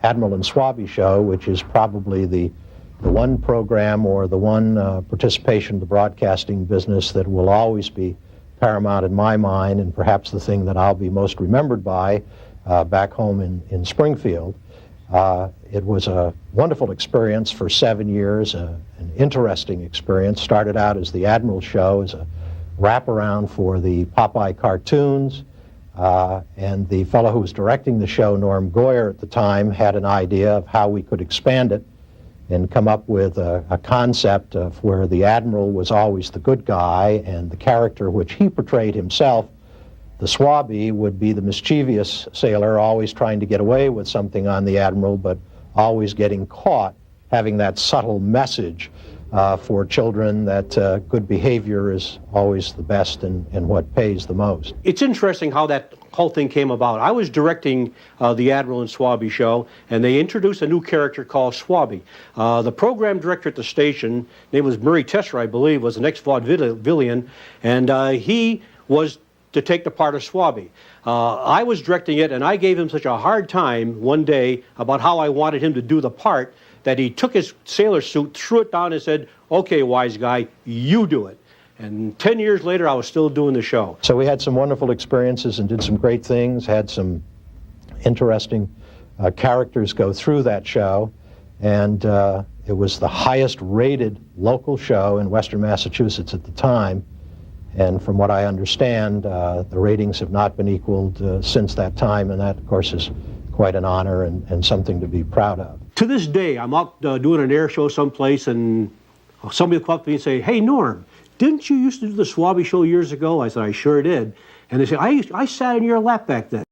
Admiral and Swabby show, which is probably the one program or the one participation in the broadcasting business that will always be paramount in my mind, and perhaps the thing that I'll be most remembered by back home in Springfield. It was a wonderful experience for 7 years, an interesting experience. Started out as the Admiral show, as a wraparound for the Popeye cartoons, and the fellow who was directing the show, Norm Goyer at the time, had an idea of how we could expand it and come up with a concept of where the Admiral was always the good guy, and the character which he portrayed himself, the Swabby, would be the mischievous sailor, always trying to get away with something on the Admiral, but always getting caught, having that subtle message for children that good behavior is always the best and what pays the most. It's interesting how that whole thing came about. I was directing the Admiral and Swabby show, and they introduced a new character called Swabby. The program director at the station, name was Murray Tesser, I believe, was an ex-vaudevillian, and he was to take the part of Swabby. I was directing it, and I gave him such a hard time one day about how I wanted him to do the part that he took his sailor suit, threw it down, and said, "Okay, wise guy, you do it." And 10 years later, I was still doing the show. So we had some wonderful experiences and did some great things, had some interesting characters go through that show, and it was the highest rated local show in Western Massachusetts at the time. And from what I understand, the ratings have not been equaled since that time, and that, of course, is quite an honor and something to be proud of. To this day, I'm out doing an air show someplace, and somebody will come up to me and say, "Hey, Norm, didn't you used to do the Swabby show years ago?" I said, "I sure did." And they said, I sat in your lap back then."